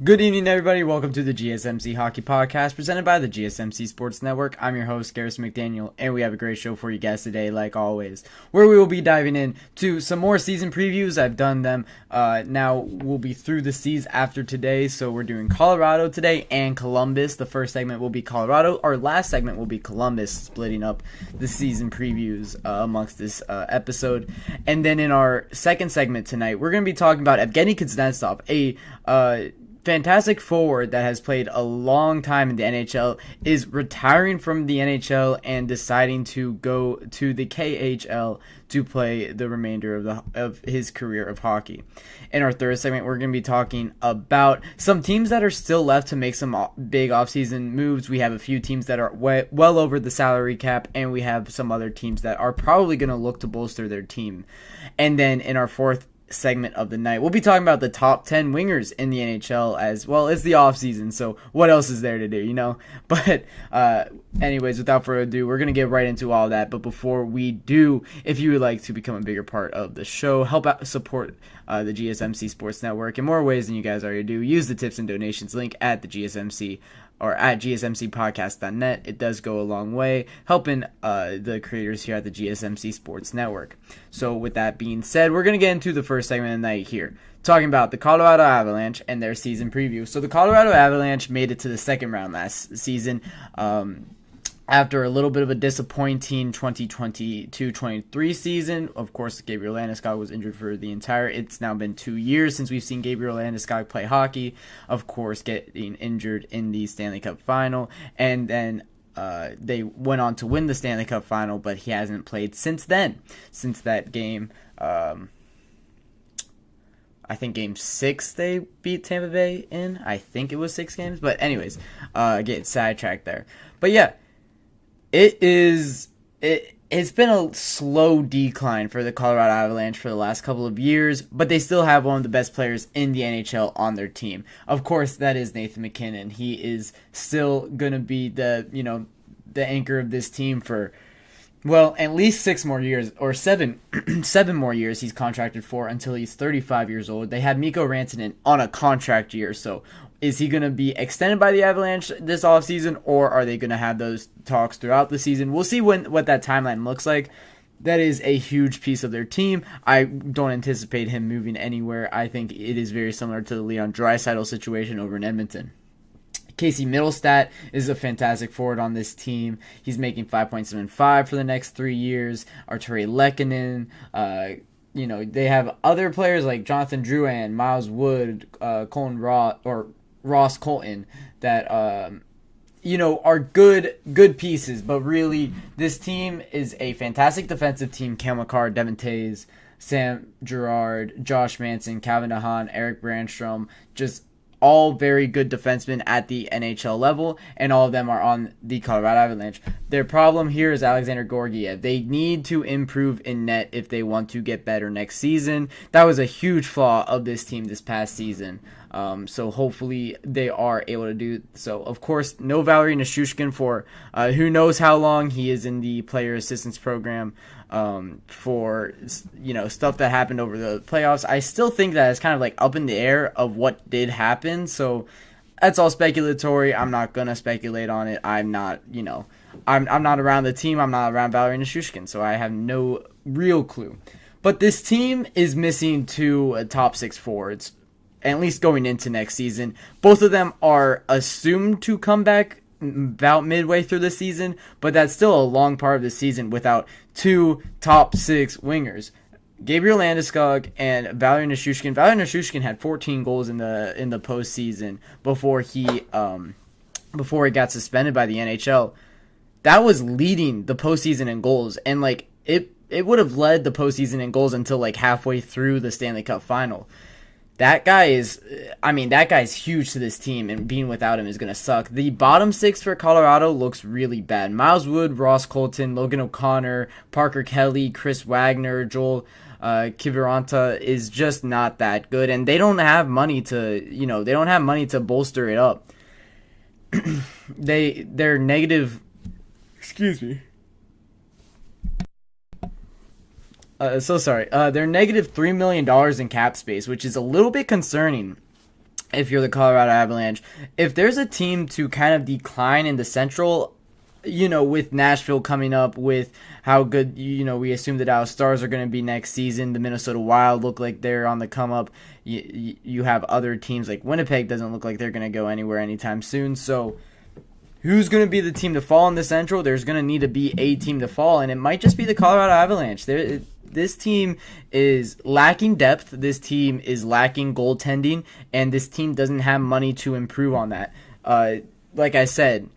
Good evening, everybody. Welcome to the GSMC Hockey Podcast presented by the GSMC Sports Network. I'm your host, Garrison McDaniel, and we have a great show for you guys today, like always, where we will be diving into some more season previews. I've done them. Now we'll be through the season after today, so we're doing Colorado today and Columbus. The first segment will be Colorado. Our last segment will be Columbus, splitting up the season previews amongst this episode. And then in our second segment tonight, we're going to be talking about Evgeny Kuznetsov, a fantastic forward that has played a long time in the NHL, is retiring from the NHL and deciding to go to the KHL to play the remainder of his career of hockey. In our third segment, we're going to be talking about some teams that are still left to make some big offseason moves. We have a few teams that are well over the salary cap, and we have some other teams that are probably going to look to bolster their team. And then in our fourth segment of the night, we'll be talking about the top 10 wingers in the NHL, as well. It's the off season, so what else is there to do, you know? But anyways, without further ado, we're gonna get right into all that. But before we do, if you would like to become a bigger part of the show, help out support the GSMC Sports Network in more ways than you guys already do, use the tips and donations link at the GSMC or at gsmcpodcast.net. It does go a long way, helping the creators here at the GSMC Sports Network. So with that being said, we're going to get into the first segment of the night here, talking about the Colorado Avalanche and their season preview. So the Colorado Avalanche made it to the second round last season, after a little bit of a disappointing 2022-23 season. Of course, Gabriel Landeskog was injured for the entire. It's now been 2 years since we've seen Gabriel Landeskog play hockey. Of course, getting injured in the Stanley Cup Final, and then they went on to win the Stanley Cup Final, but he hasn't played since then. Since that game, I think Game 6 they beat Tampa Bay in. I think it was 6 games, but anyways, getting sidetracked there. But yeah. It's been a slow decline for the Colorado Avalanche for the last couple of years, but they still have one of the best players in the NHL on their team. Of course, that is Nathan MacKinnon. He is still going to be the anchor of this team for, well, at least 6 more years, or 7 more years he's contracted for until he's 35 years old. They have Mikko Rantanen on a contract year, so is he going to be extended by the Avalanche this offseason, or are they going to have those talks throughout the season? We'll see what that timeline looks like. That is a huge piece of their team. I don't anticipate him moving anywhere. I think it is very similar to the Leon Draisaitl situation over in Edmonton. Casey Middlestat is a fantastic forward on this team. He's making $5.75 for the next 3 years. Arturi Lehkonen, they have other players like Jonathan Drouin, Miles Wood, Colin Ross Colton that are good pieces, but really this team is a fantastic defensive team. Cale Makar, Devin Taves, Sam Girard, Josh Manson, Calvin DeHaan, Eric Brandstrom, just all very good defensemen at the NHL level, and all of them are on the Colorado Avalanche. Their problem here is Alexander Georgiev. They need to improve in net if they want to get better next season. That was a huge flaw of this team this past season. So hopefully they are able to do so. Of course, no Valery Nichushkin for who knows how long. He is in the player assistance program for stuff that happened over the playoffs. I still think that it's kind of like up in the air of what did happen. So that's all speculatory. I'm not gonna speculate on it. I'm not around the team. I'm not around Valery Nichushkin, so I have no real clue. But this team is missing 2 top 6 forwards, at least going into next season. Both of them are assumed to come back about midway through the season, but that's still a long part of the season without 2 top 6 wingers. Gabriel Landeskog and Valery Nichushkin. Valery Nichushkin had 14 goals in the postseason before he got suspended by the NHL. That was leading the postseason in goals, and it would have led the postseason in goals until halfway through the Stanley Cup Final. That guy's huge to this team, and being without him is going to suck. The bottom 6 for Colorado looks really bad. Miles Wood, Ross Colton, Logan O'Connor, Parker Kelly, Chris Wagner, Joel Kiviranta is just not that good, and they don't have money to bolster it up. They're negative. Excuse me. They're negative $3 million in cap space, which is a little bit concerning. if you're the Colorado Avalanche, if there's a team to kind of decline in the Central, with Nashville coming up, with how good, we assume the Dallas Stars are going to be next season. The Minnesota Wild look like they're on the come up. You have other teams like Winnipeg doesn't look like they're going to go anywhere anytime soon. So who's going to be the team to fall in the Central? There's going to need to be a team to fall, and it might just be the Colorado Avalanche. This team is lacking depth. This team is lacking goaltending, and this team doesn't have money to improve on that. Like I said,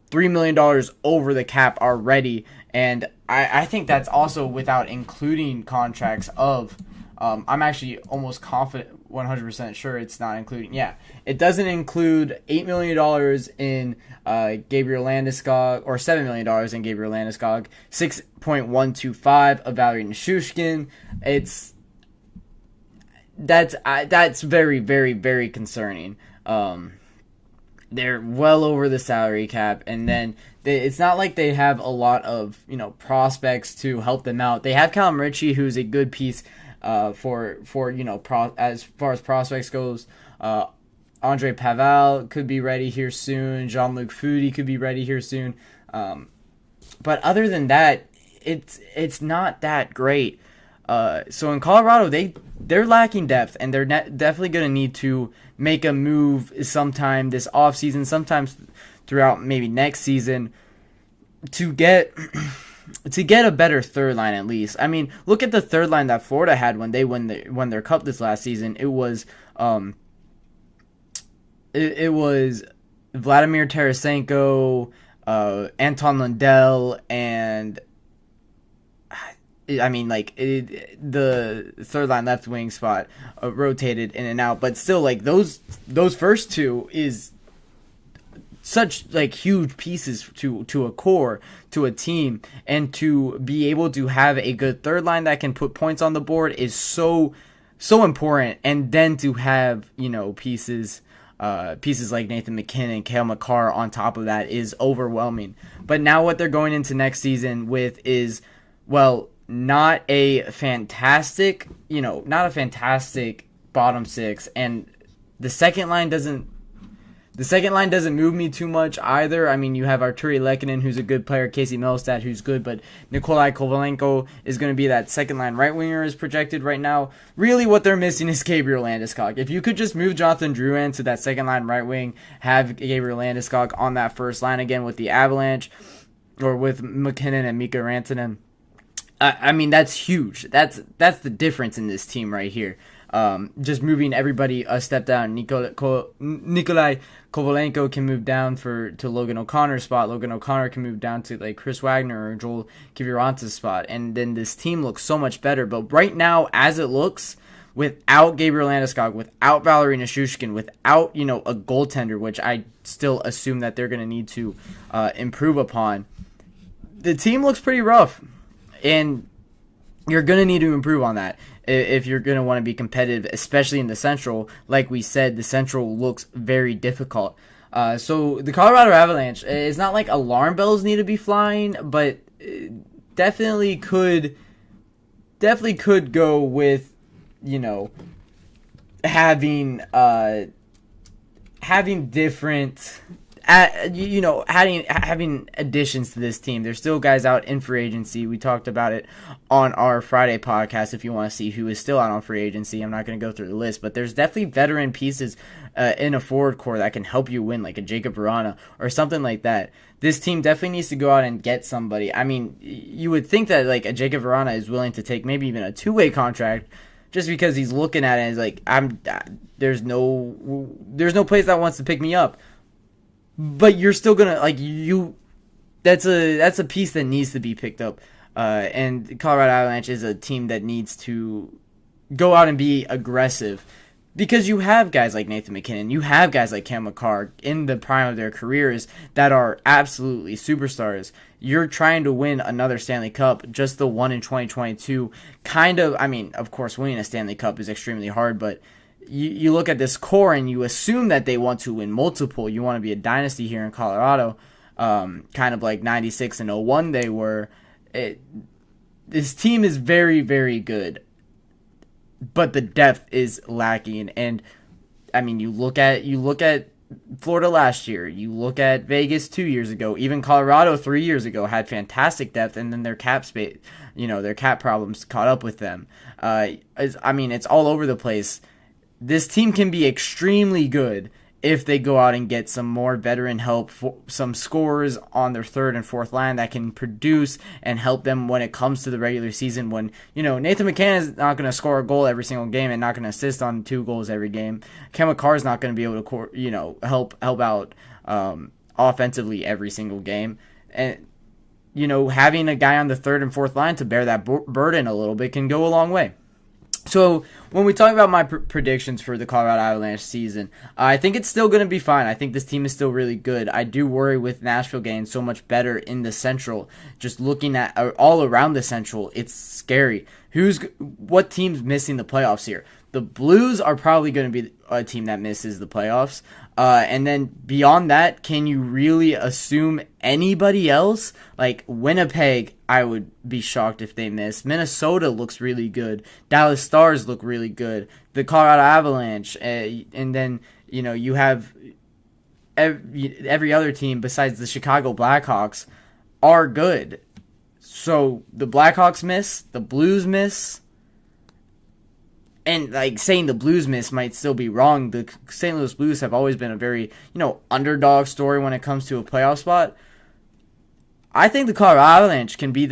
$3 million over the cap already, and I think that's also without including contracts of I'm actually almost confident, 100% sure it's not including. Yeah, it doesn't include $8 million in Gabriel Landeskog, or $7 million in Gabriel Landeskog, 6.125 of Valeri Nichushkin. That's very, very, very concerning. They're well over the salary cap, and then it's not like they have a lot of prospects to help them out. They have Callum Ritchie, who's a good piece for as far as prospects goes. Andre Pavel could be ready here soon. Jean-Luc Foudy could be ready here soon. But other than that, it's not that great. So in Colorado, they're lacking depth, and they're definitely going to need to make a move sometime this offseason, sometimes throughout maybe next season, to get a better third line at least. I mean, look at the third line that Florida had when they won their cup this last season. It was Vladimir Tarasenko, Anton Lundell, and the third line left wing spot rotated in and out, but still, those first two is such huge pieces to a core, to a team, and to be able to have a good third line that can put points on the board is so important. And then to have pieces like Nathan McKinnon and Cale Makar on top of that is overwhelming. But now what they're going into next season with is, well, not a fantastic bottom six, and the second line doesn't move me too much either. I mean, you have Arturi Lehkonen, who's a good player, Casey Milstad, who's good, but Nikolai Kovalenko is going to be that second line right winger is projected right now. Really, what they're missing is Gabriel Landeskog. If you could just move Jonathan Drouin to that second line right wing, have Gabriel Landeskog on that first line again with the Avalanche, or with McKinnon and Mikko Rantanen, I mean, that's huge. That's the difference in this team right here. Just moving everybody a step down. Nikolai Kovalenko can move down to Logan O'Connor's spot. Logan O'Connor can move down to Chris Wagner or Joel Kiviranta's spot. And then this team looks so much better. But right now, as it looks, without Gabriel Landeskog, without Valeri Nichushkin, without a goaltender, which I still assume that they're going to need to improve upon, the team looks pretty rough. And you're going to need to improve on that if you're going to want to be competitive, especially in the Central. Like we said, the Central looks very difficult. So the Colorado Avalanche, it's not like alarm bells need to be flying, but definitely could go with, having different, having additions to this team. There's still guys out in free agency. We talked about it on our Friday podcast. If you want to see who is still out on free agency, I'm not going to go through the list, but there's definitely veteran pieces in a forward core that can help you win, like a Jacob Vrana or something like that. This team definitely needs to go out and get somebody. I mean, you would think that a Jacob Vrana is willing to take maybe even a two-way contract, just because he's looking at it and is there's no place that wants to pick me up. But you're still gonna that's a piece that needs to be picked up. And Colorado Avalanche is a team that needs to go out and be aggressive, because you have guys like Nathan McKinnon, you have guys like Cam Makar in the prime of their careers that are absolutely superstars. You're trying to win another Stanley Cup, just the one in 2022. Of course, winning a Stanley Cup is extremely hard, but you look at this core and you assume that they want to win multiple. You want to be a dynasty here in Colorado, kind of like 96 and 01 they were. This team is very, very good, but the depth is lacking. And I mean, you look at Florida last year, you look at Vegas 2 years ago, even Colorado 3 years ago had fantastic depth, and then their cap space, their cap problems caught up with them. It's all over the place. This team can be extremely good if they go out and get some more veteran help, some scorers on their third and fourth line that can produce and help them when it comes to the regular season. When, Nathan McCann is not going to score a goal every single game and not going to assist on 2 goals every game. Cam McCarr is not going to be able to, help out offensively every single game. And, having a guy on the third and fourth line to bear that burden a little bit can go a long way. So when we talk about my predictions for the Colorado Avalanche season, I think it's still going to be fine. I think this team is still really good. I do worry with Nashville getting so much better in the Central. Just looking at all around the Central, it's scary. What team's missing the playoffs here? The Blues are probably going to be a team that misses the playoffs. And then beyond that, can you really assume anybody else? Like Winnipeg, I would be shocked if they miss. Minnesota looks really good. Dallas Stars look really good. The Colorado Avalanche. And then, you have every other team besides the Chicago Blackhawks are good. So the Blackhawks miss. The Blues miss. And saying the Blues miss might still be wrong. The St. Louis Blues have always been a very, underdog story when it comes to a playoff spot. I think the Colorado Avalanche can be, a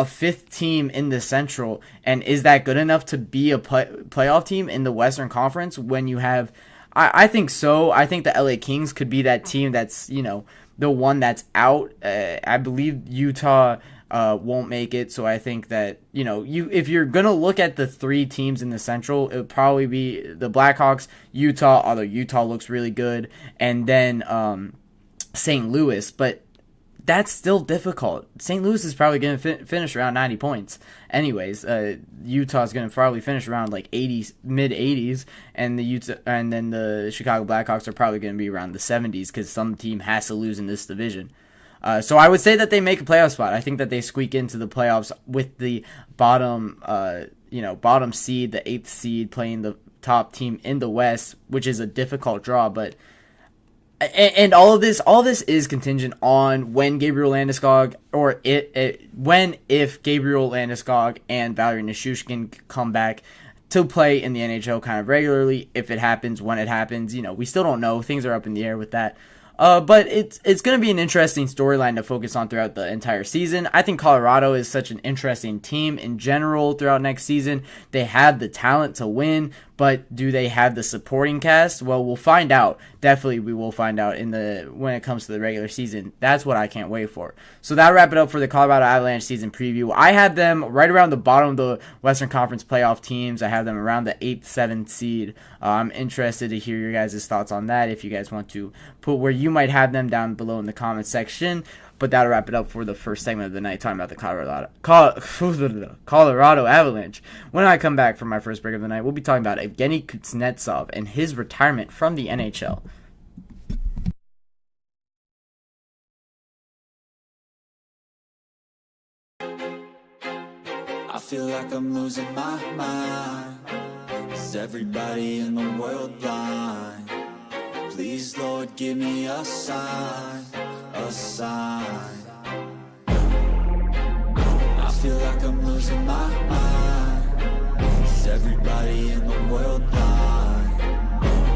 5th team in the Central. And is that good enough to be a playoff team in the Western Conference when you have... I think so. I think the LA Kings could be that team that's, the one that's out. I believe Utah... won't make it, so I think that if you're gonna look at the 3 teams in the Central, it would probably be the Blackhawks, Utah, although Utah looks really good, and then St. Louis, but that's still difficult. St. Louis is probably gonna finish around 90 points. Anyways, Utah's gonna probably finish around like 80s, mid 80s, and then the Chicago Blackhawks are probably gonna be around the 70s because some team has to lose in this division. So I would say that they make a playoff spot. I think that they squeak into the playoffs with the bottom seed, the 8th seed, playing the top team in the West, which is a difficult draw. But all of this is contingent on when Gabriel Landeskog if Gabriel Landeskog and Valeri Nichushkin come back to play in the NHL kind of regularly. If it happens, when it happens, we still don't know. Things are up in the air with that. But it's going to be an interesting storyline to focus on throughout the entire season. I think Colorado is such an interesting team in general throughout next season. They have the talent to win, but do they have the supporting cast? Well, we'll find out. Definitely we will find out when it comes to the regular season. That's what I can't wait for. So that'll wrap it up for the Colorado Avalanche season preview. I have them right around the bottom of the Western Conference playoff teams. I have them around the 8th, 7th seed. I'm interested to hear your guys' thoughts on that. If you guys want to put where you might have them down below in the comments section. But that'll wrap it up for the first segment of the night, talking about the Colorado Avalanche. When I come back for my first break of the night, we'll be talking about Evgeny Kuznetsov and his retirement from the NHL. I feel like I'm losing my mind. Is everybody in the world blind? Please, Lord, give me a sign, a sign. I feel like I'm losing my mind. Is everybody in the world blind?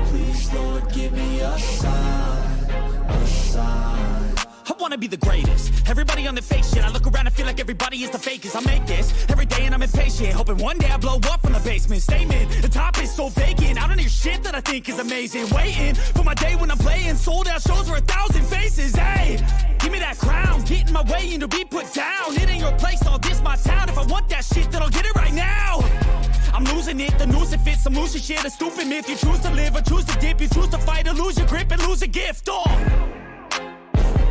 Please, Lord, give me a sign, a sign. I wanna be the greatest. Everybody on the fake shit. I look around and feel like everybody is the fakest. I make this every day and I'm impatient, hoping one day I blow up from the basement. Statement, the top is so vacant. I don't hear shit that I think is amazing. Waiting for my day when I'm playing sold out shows for 1,000 faces. Hey, give me that crown, get in my way and to be put down. It ain't your place, all this my town. If I want that shit, then I'll get it right now. I'm losing it, the noose it fits. I'm losing shit, a stupid myth. You choose to live or choose to dip. You choose to fight or lose your grip and lose a gift.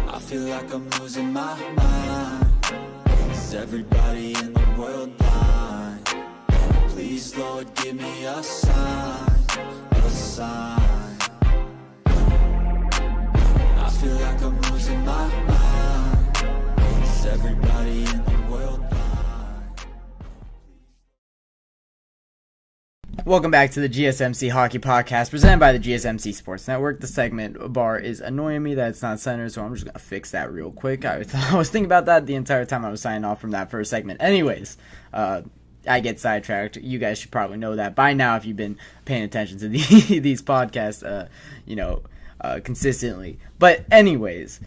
I feel like I'm losing my mind. Is everybody in the world blind? Please, Lord, give me a sign, a sign. I feel like I'm losing my mind. Is everybody in the world blind? Welcome back to the GSMC Hockey Podcast, presented by the GSMC Sports Network. The segment bar is annoying me that it's not centered, so I'm just going to fix that real quick. I was thinking about that the entire time I was signing off from that first segment. Anyways, I get sidetracked. You guys should probably know that by now if you've been paying attention to these podcasts, consistently. But anyways,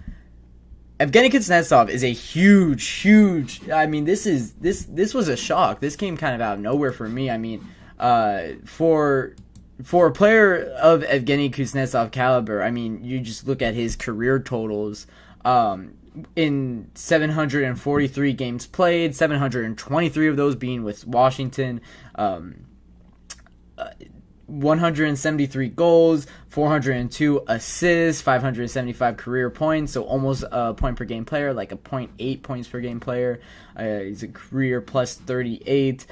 Evgeny Kuznetsov is a huge. I mean, this was a shock. This came kind of out of nowhere for me. I mean, for a player of Evgeny Kuznetsov caliber, I mean, you just look at his career totals. In 743 games played, 723 of those being with Washington, 173 goals, 402 assists, 575 career points, so almost a point per game player, like a 0.8 points per game player. He's a career plus 38.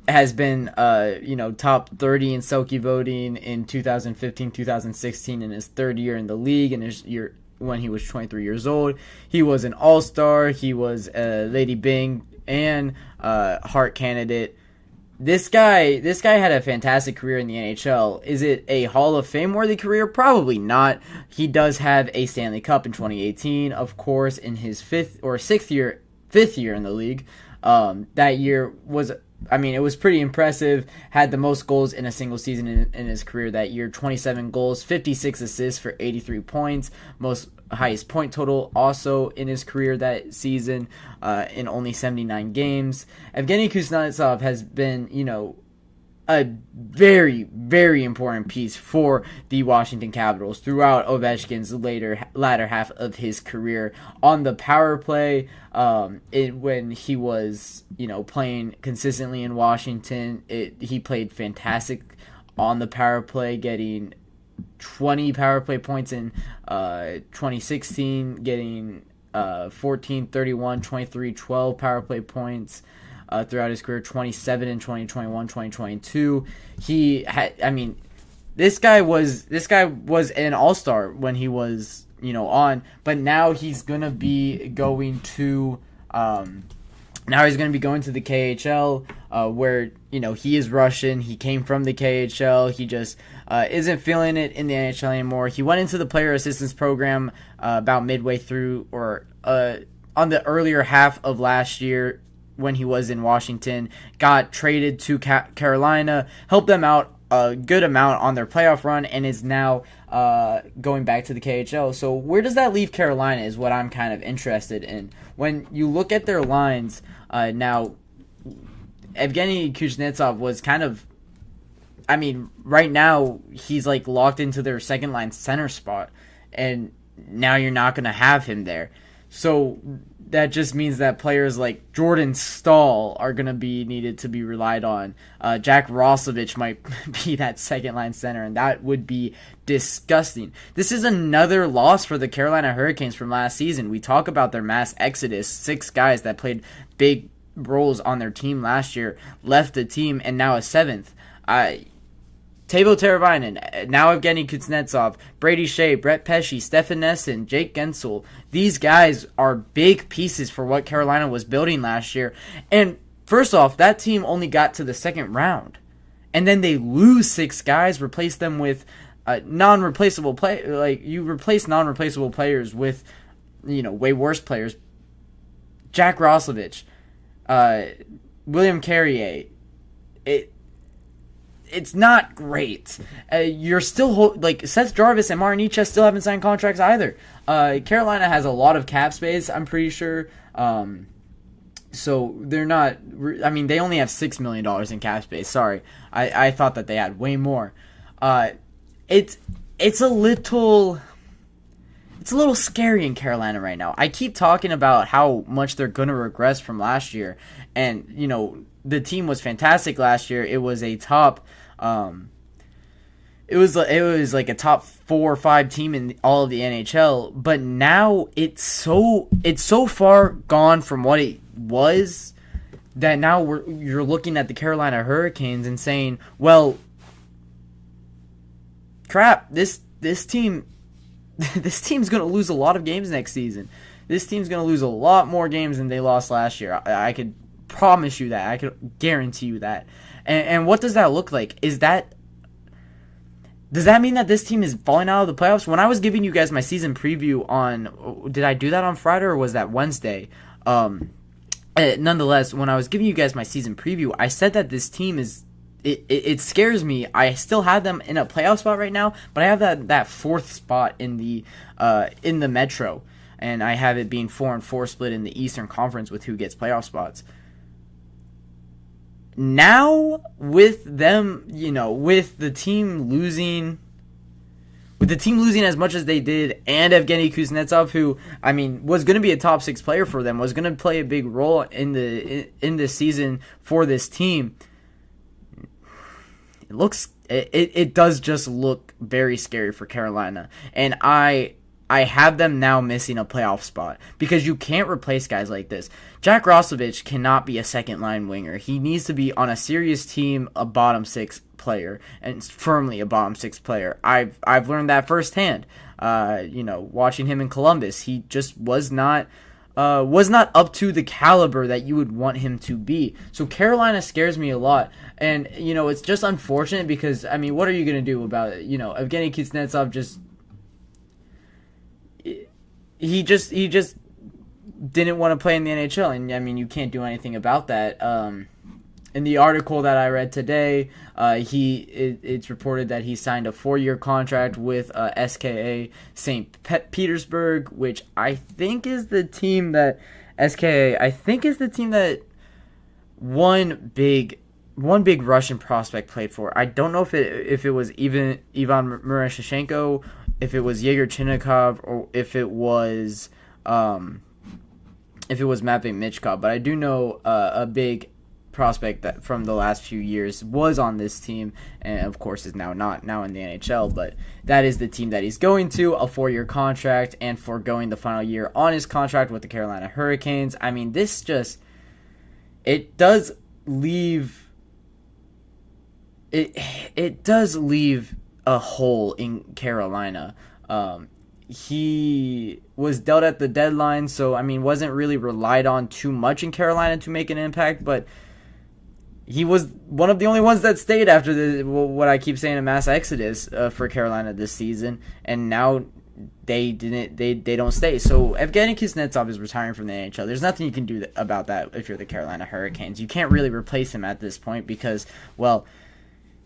Has been, top 30 in Selke voting in 2015, 2016 in his third year in the league, and his year when he was 23 years old. He was an all-star. He was a Lady Byng and Hart candidate. This guy had a fantastic career in the NHL. Is it a Hall of Fame worthy career? Probably not. He does have a Stanley Cup in 2018, of course, in his fifth year in the league. That year was, it was pretty impressive. Had the most goals in a single season in his career that year. 27 goals, 56 assists for 83 points. Highest point total also in his career that season in only 79 games. Evgeny Kuznetsov has been, a very, very important piece for the Washington Capitals throughout Ovechkin's latter half of his career. On the power play, when he was, playing consistently in Washington, he played fantastic on the power play, getting 20 power play points in 2016, getting 14, 31, 23, 12 power play points throughout his career, 27 in 2021, 2022. This guy was an all-star when he was, on, but now he's going to be going to the KHL, where, he is Russian. He came from the KHL. He just isn't feeling it in the NHL anymore. He went into the player assistance program about midway through, or on the earlier half of last year when he was in Washington. Got traded to Carolina, helped them out a good amount on their playoff run, and is now going back to the KHL. So where does that leave Carolina is what I'm kind of interested in. When you look at their lines now, Evgeny Kuznetsov was kind of, right now he's like locked into their second line center spot, and now you're not going to have him there. So that just means that players like Jordan Staal are going to be needed to be relied on. Jack Roslovic might be that second line center, and that would be disgusting. This is another loss for the Carolina Hurricanes from last season. We talk about their mass exodus. 6 guys that played big roles on their team last year left the team, and now a 7th. Teuvo Teravainen, now Evgeny Kuznetsov, Brady Shea, Brett Pesce, Stefan Nesson, Jake Gensel. These guys are big pieces for what Carolina was building last year. And first off, that team only got to the second round. And then they lose 6 guys, replace them with non-replaceable players. Like, you replace non-replaceable players with, way worse players. Jack Roslovic, William Carrier. It's not great. You're still Seth Jarvis and Martin Necas still haven't signed contracts either. Carolina has a lot of cap space, I'm pretty sure. So they're not. They only have $6 million in cap space. Sorry, I thought that they had way more. It's a little scary in Carolina right now. I keep talking about how much they're gonna regress from last year, and the team was fantastic last year. It was a top, it was like a top 4 or 5 team in all of the NHL. But now it's so far gone from what it was that now you're looking at the Carolina Hurricanes and saying, well, crap, this team's gonna lose a lot of games next season. This team's gonna lose a lot more games than they lost last year. I could promise you that. I could guarantee you that. And what does that look like? Does that mean that this team is falling out of the playoffs? When I was giving you guys my season preview on, did I do that on Friday or was that Wednesday? Nonetheless, when I was giving you guys my season preview, I said that this team is, it scares me. I still have them in a playoff spot right now, but I have that fourth spot in the Metro, and I have it being 4-4 split in the Eastern Conference with who gets playoff spots. Now, with them, with the team losing as much as they did, and Evgeny Kuznetsov, who, was going to be a top 6 player for them, was going to play a big role in this season for this team, it does just look very scary for Carolina. And I have them now missing a playoff spot because you can't replace guys like this. Jack Roslovic cannot be a second-line winger. He needs to be on a serious team, a bottom 6 player, and firmly a bottom 6 player. I've learned that firsthand. Watching him in Columbus, he just was not up to the caliber that you would want him to be. So Carolina scares me a lot. And, it's just unfortunate because, what are you going to do about it? Evgeny Kuznetsov He just didn't want to play in the NHL, and you can't do anything about that. In the article that I read today, it's reported that he signed a 4-year contract with SKA St. Petersburg, which I think is the team that one big Russian prospect played for. I don't know if it was even Ivan Miroshnichenko, if it was Yegor Chinnikov, or if it was Matvei Michkov, but I do know a big prospect that from the last few years was on this team, and of course is now not in the NHL, but that is the team that he's going to, a 4-year contract, and foregoing the final year on his contract with the Carolina Hurricanes. This just, it does leave a hole in Carolina. He was dealt at the deadline, so wasn't really relied on too much in Carolina to make an impact, but he was one of the only ones that stayed after what I keep saying, a mass exodus for Carolina this season, and now they don't stay. So Evgeny Kuznetsov is retiring from the NHL. There's nothing you can do about that if you're the Carolina Hurricanes. You can't really replace him at this point because, well,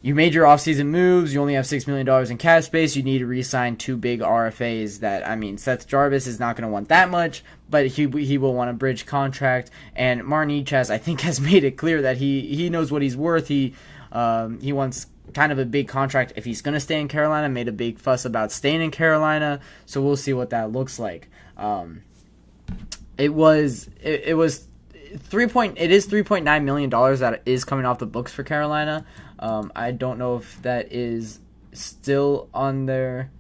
you made your offseason moves. You only have $6 million in cap space. You need to re-sign 2 big RFAs that, Seth Jarvis is not going to want that much, but he will want a bridge contract. And Martin Necas, I think, has made it clear that he knows what he's worth. He wants kind of a big contract if he's going to stay in Carolina. Made a big fuss about staying in Carolina, so we'll see what that looks like. It is $3.9 million that is coming off the books for Carolina. I don't know if that is still on there.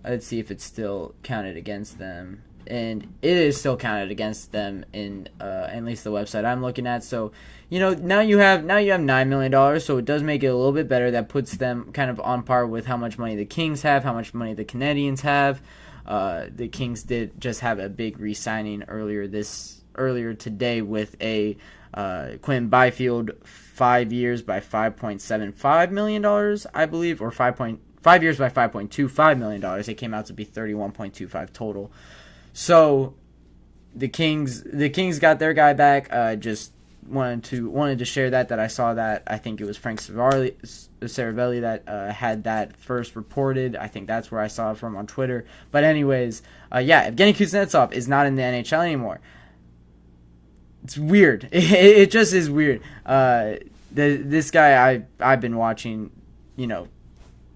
Let's see if it's still counted against them. And it is still counted against them in at least the website I'm looking at. So, now you have $9 million, so it does make it a little bit better. That puts them kind of on par with how much money the Kings have, how much money the Canadiens have. The Kings did just have a big re-signing earlier today with a Quinn Byfield 5 years by $5.75 million, I believe, or 5 years by $5.25 million. It came out to be $31.25 total. So the Kings got their guy back. Just wanted to share that I saw that. I think it was Frank Saravelli that had that first reported. I think that's where I saw it from on Twitter. But anyways, Evgeny Kuznetsov is not in the NHL anymore. It's weird. It just is weird. This guy I've been watching,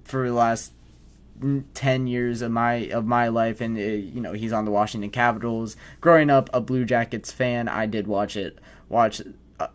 for the last 10 years of my life, and he's on the Washington Capitals. Growing up a Blue Jackets fan, I did watch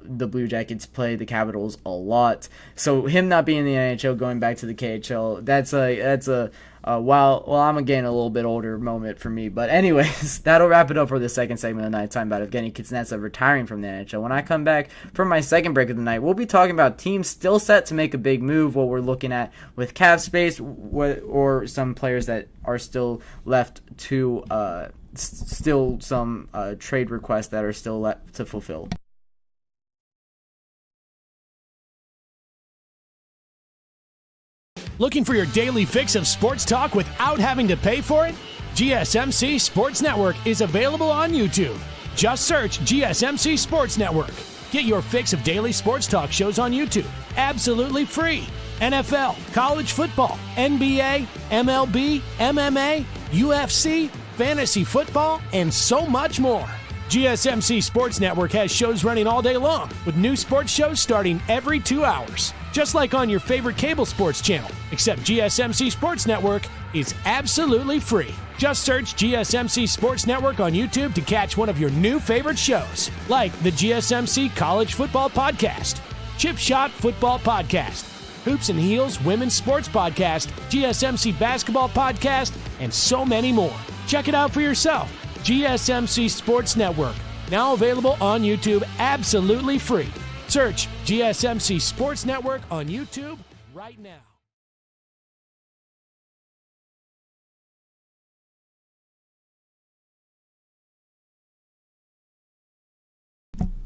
the Blue Jackets play the Capitals a lot. So him not being in the NHL, going back to the KHL, that's a I'm getting a little bit older moment for me. But anyways, that'll wrap it up for the second segment of the night. Talking about Evgeny Kuznetsov retiring from the NHL. When I come back for my second break of the night, we'll be talking about teams still set to make a big move, what we're looking at with cap space, or some players that are still left to still some trade requests that are still left to fulfill. Looking for your daily fix of sports talk without having to pay for it? GSMC Sports Network is available on YouTube. Just search GSMC Sports Network. Get your fix of daily sports talk shows on YouTube, absolutely free. NFL, college football, NBA, MLB, MMA, UFC, fantasy football, and so much more. GSMC Sports Network has shows running all day long, with new sports shows starting every 2 hours. Just like on your favorite cable sports channel, except GSMC Sports Network is absolutely free. Just search GSMC Sports Network on YouTube to catch one of your new favorite shows, like the GSMC College Football Podcast, Chip Shot Football Podcast, Hoops and Heels Women's Sports Podcast, GSMC Basketball Podcast, and so many more. Check it out for yourself. GSMC Sports Network, now available on YouTube absolutely free. Search GSMC Sports Network on YouTube right now.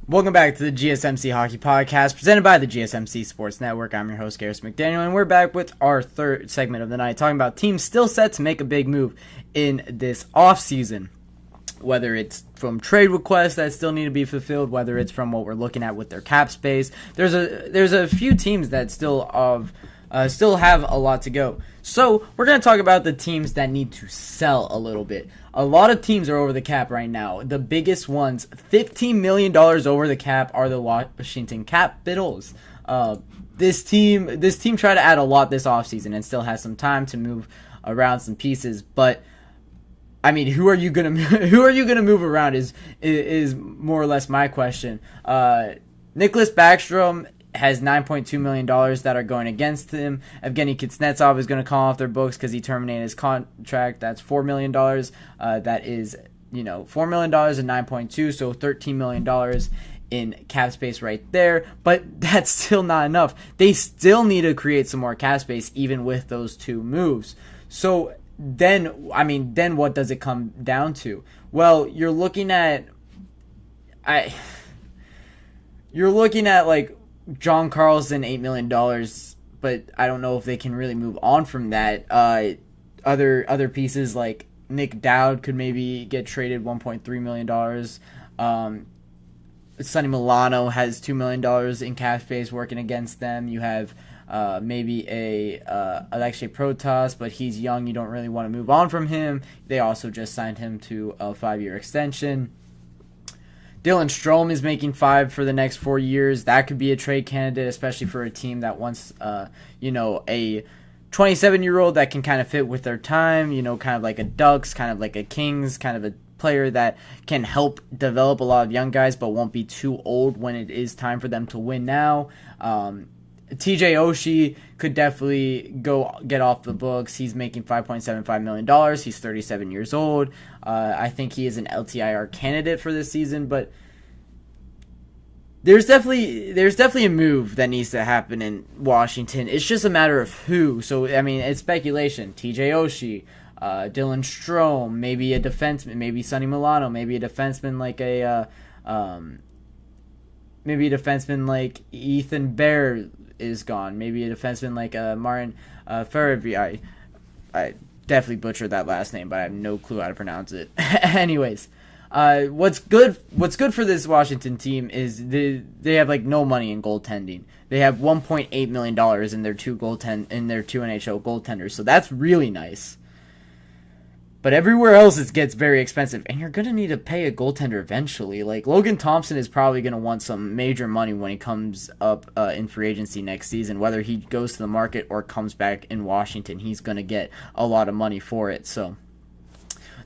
Welcome back to the GSMC Hockey Podcast, presented by the GSMC Sports Network. I'm your host, Garrison McDaniel, and we're back with our third segment of the night, talking about teams still set to make a big move in this offseason. Whether it's from trade requests that still need to be fulfilled, whether it's from what we're looking at with their cap space. There's a few teams that still have a lot to go. So we're going to talk about the teams that need to sell a little bit. A lot of teams are over the cap right now. The biggest ones, $15 million over the cap, are the Washington Capitals. This team tried to add a lot this offseason and still has some time to move around some pieces, but I mean, who are you gonna move around is more or less my question. Nicholas Backstrom has $9.2 million that are going against him. Evgeny Kuznetsov is going to call off their books because he terminated his contract. That's $4 million. That is, $4 million and 9.2, so $13 million in cap space right there. But that's still not enough. They still need to create some more cap space even with those two moves. So then what does it come down to? Well, you're looking at like John Carlson, $8 million, but I don't know if they can really move on from that. Other pieces like Nick Dowd could maybe get traded, $1.3 million. Sonny Milano has $2 million in cap space working against them. You have maybe Alexei Protas, but he's young. You don't really want to move on from him. They also just signed him to a 5-year extension. Dylan Strome is making $5 for the next 4 years. That could be a trade candidate, especially for a team that wants, a 27-year-old that can kind of fit with their time, kind of like a Ducks, kind of like a Kings, kind of a player that can help develop a lot of young guys but won't be too old when it is time for them to win now. TJ Oshie could definitely go get off the books. He's making $5.75 million. He's 37 years old. I think he is an LTIR candidate for this season, but there's definitely a move that needs to happen in Washington. It's just a matter of who. So, I mean, it's speculation. TJ Oshie, Dylan Strome, maybe a defenseman, maybe Sonny Milano, maybe a defenseman like Ethan Bear is gone. Maybe a defenseman like Martin Fehervary. I definitely butchered that last name, but I have no clue how to pronounce it. Anyways, what's good for this Washington team is they have like no money in goaltending. They have $1.8 million in their two NHL goaltenders, so that's really nice. But everywhere else it gets very expensive, and you're going to need to pay a goaltender eventually. Like, Logan Thompson is probably going to want some major money when he comes up in free agency next season. Whether he goes to the market or comes back in Washington, he's going to get a lot of money for it. So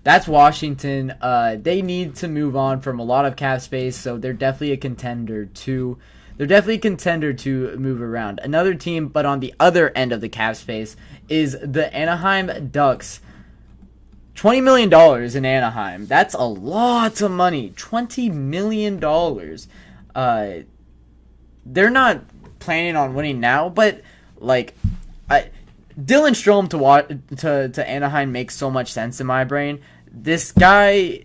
that's Washington. They need to move on from a lot of cap space, so they're definitely a contender to move around. Another team, but on the other end of the cap space, is the Anaheim Ducks. $20 million in Anaheim. That's a lot of money. $20 million. They're not planning on winning now, but like Dylan Strome to Anaheim makes so much sense in my brain. This guy,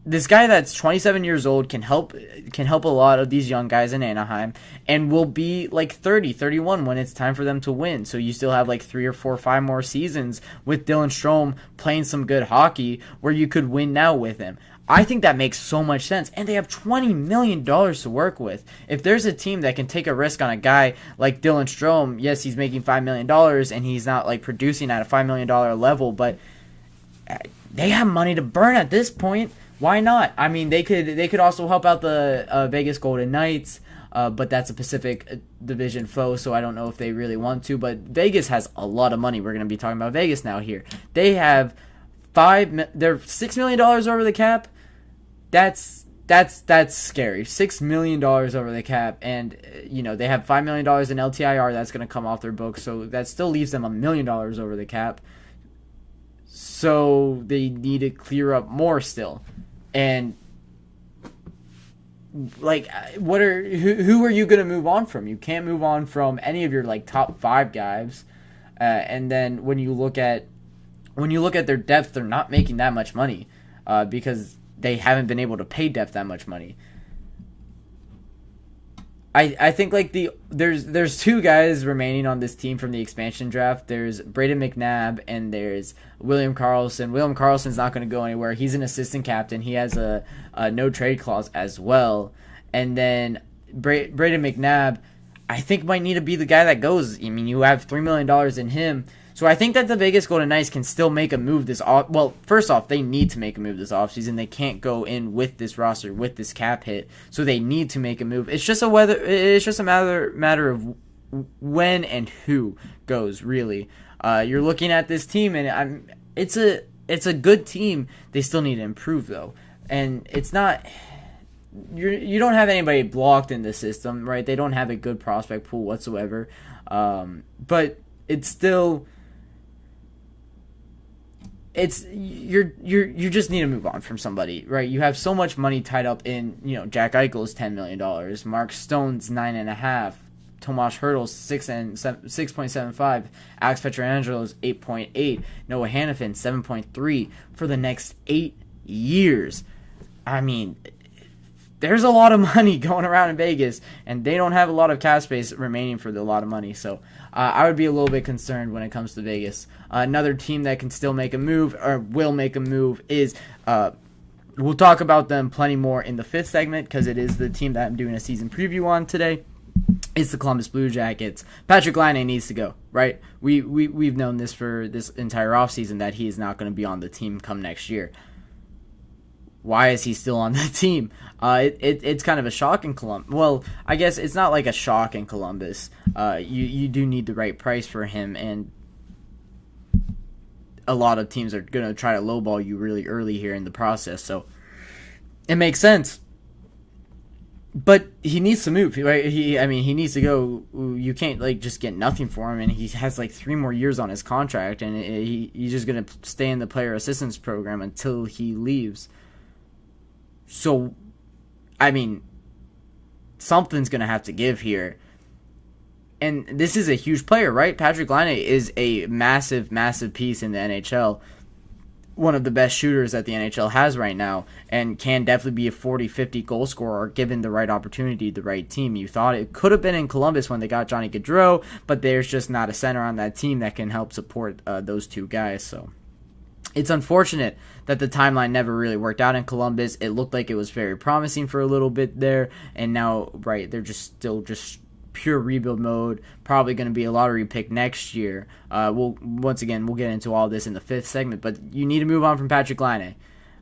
this guy that's 27 years old can help a lot of these young guys in Anaheim, and will be like 30, 31 when it's time for them to win. So you still have like 3 or 4 or 5 more seasons with Dylan Strome playing some good hockey where you could win now with him. I think that makes so much sense, and they have $20 million to work with. If there's a team that can take a risk on a guy like Dylan Strome, yes, he's making $5 million, and he's not like producing at a $5 million level, but they have money to burn at this point. Why not? I mean, they could also help out the Vegas Golden Knights, but that's a Pacific Division foe, so I don't know if they really want to. But Vegas has a lot of money. We're going to be talking about Vegas now here. They have they're $6 million over the cap. That's scary. $6 million over the cap, and they have $5 million in LTIR that's going to come off their books, so that still leaves them $1 million over the cap. So they need to clear up more still. And like, who are you going to move on from? You can't move on from any of your like top 5 guys. And then when you look at their depth, they're not making that much money because they haven't been able to pay depth that much money. I think like there's 2 guys remaining on this team from the expansion draft. There's Braden McNabb and there's William Karlsson. William Karlsson's not going to go anywhere. He's an assistant captain. He has a no trade clause as well. And then Braden McNabb, I think might need to be the guy that goes. I mean, you have $3 million in him. So I think that the Vegas Golden Knights can still make a move this off. Well, first off, they need to make a move this offseason. They can't go in with this roster, with this cap hit. So they need to make a move. It's just a matter of when and who goes, really. You're looking at this team, and it's a good team. They still need to improve, though. And it's not... You don't have anybody blocked in the system, right? They don't have a good prospect pool whatsoever. But it's still... you just need to move on from somebody, right? You have so much money tied up in, Jack Eichel's $10 million, Mark Stone's $9.5 million, Tomas Hertl's 6.75, Alex Petrangelo's 8.8, Noah Hannafin 7.3 for the next 8 years. I mean, there's a lot of money going around in Vegas, and they don't have a lot of cap space remaining for a lot of money. So I would be a little bit concerned when it comes to Vegas. Another team that can still make a move, or will make a move, is we'll talk about them plenty more in the 5th segment, because it is the team that I'm doing a season preview on today. It's the Columbus Blue Jackets. Patrik Laine needs to go, right? We've known this for this entire offseason, that he is not going to be on the team come next year. Why is he still on the team? It's kind of a shock in Columbus. Well, I guess it's not like a shock in Columbus. You do need the right price for him, and a lot of teams are going to try to lowball you really early here in the process, so it makes sense. But he needs to move, right? He needs to go. You can't just get nothing for him, and he has 3 more years on his contract, and he's just going to stay in the player assistance program until he leaves. So, something's going to have to give here. And this is a huge player, right? Patrik Laine is a massive, massive piece in the NHL. One of the best shooters that the NHL has right now, and can definitely be a 40-50 goal scorer given the right opportunity, the right team. You thought it could have been in Columbus when they got Johnny Gaudreau, but there's just not a center on that team that can help support those 2 guys. So it's unfortunate that the timeline never really worked out in Columbus. It looked like it was very promising for a little bit there, and now, right, they're still pure rebuild mode. Probably going to be a lottery pick next year. We'll get into all this in the 5th segment, but you need to move on from Patrik Laine,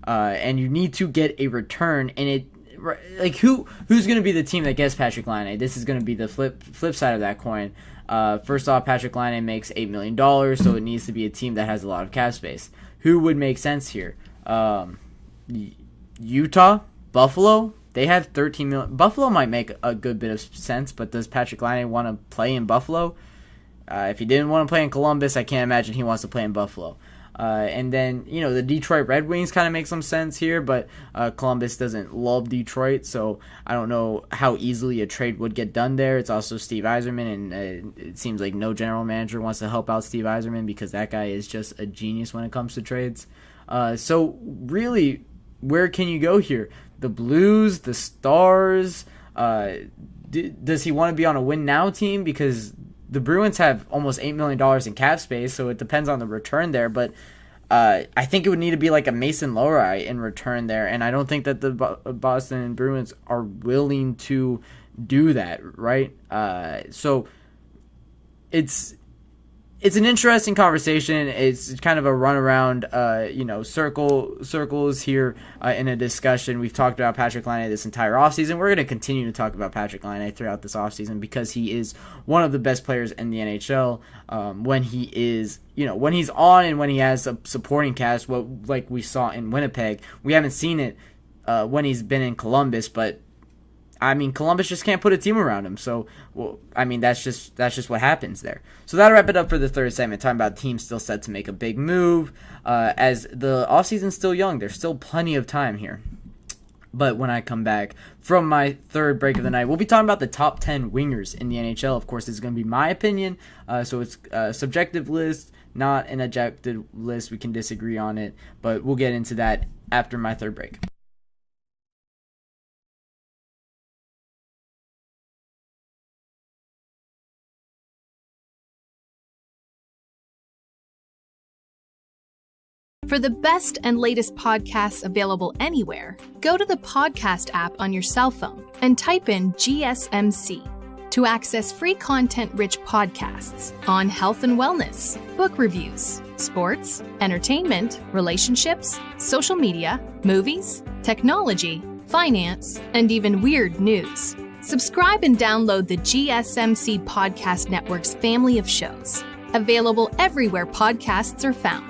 and you need to get a return. And who's going to be the team that gets Patrik Laine? This is going to be the flip side of that coin. First off, Patrik Laine makes $8 million, so it needs to be a team that has a lot of cap space. Who would make sense here? Utah, Buffalo. They have 13 million. Buffalo might make a good bit of sense, but does Patrik Laine want to play in Buffalo? If he didn't want to play in Columbus, I can't imagine he wants to play in Buffalo. And then, the Detroit Red Wings kind of make some sense here, but Columbus doesn't love Detroit, so I don't know how easily a trade would get done there. It's also Steve Yzerman, and it seems like no general manager wants to help out Steve Yzerman because that guy is just a genius when it comes to trades. So really, where can you go here? The Blues, the Stars. Does he want to be on a win now team? Because the Bruins have almost $8 million in cap space, so it depends on the return there. But I think it would need to be like a Mason Lohrei in return there, and I don't think that the Boston Bruins are willing to do that, right? So it's an interesting conversation. It's kind of a run around, circles here in a discussion. We've talked about Patrick Laine this entire offseason. We're going to continue to talk about Patrick Laine throughout this offseason because he is one of the best players in the NHL when he is, when he's on and when he has a supporting cast, like we saw in Winnipeg. We haven't seen it when he's been in Columbus, but Columbus just can't put a team around him. So, that's just what happens there. So that'll wrap it up for the third segment, talking about teams still set to make a big move. As the offseason's still young, there's still plenty of time here. But when I come back from my third break of the night, we'll be talking about the top 10 wingers in the NHL. Of course, this is going to be my opinion. So it's a subjective list, not an objective list. We can disagree on it, but we'll get into that after my third break. For the best and latest podcasts available anywhere, go to the podcast app on your cell phone and type in GSMC to access free content-rich podcasts on health and wellness, book reviews, sports, entertainment, relationships, social media, movies, technology, finance, and even weird news. Subscribe and download the GSMC Podcast Network's family of shows, available everywhere podcasts are found.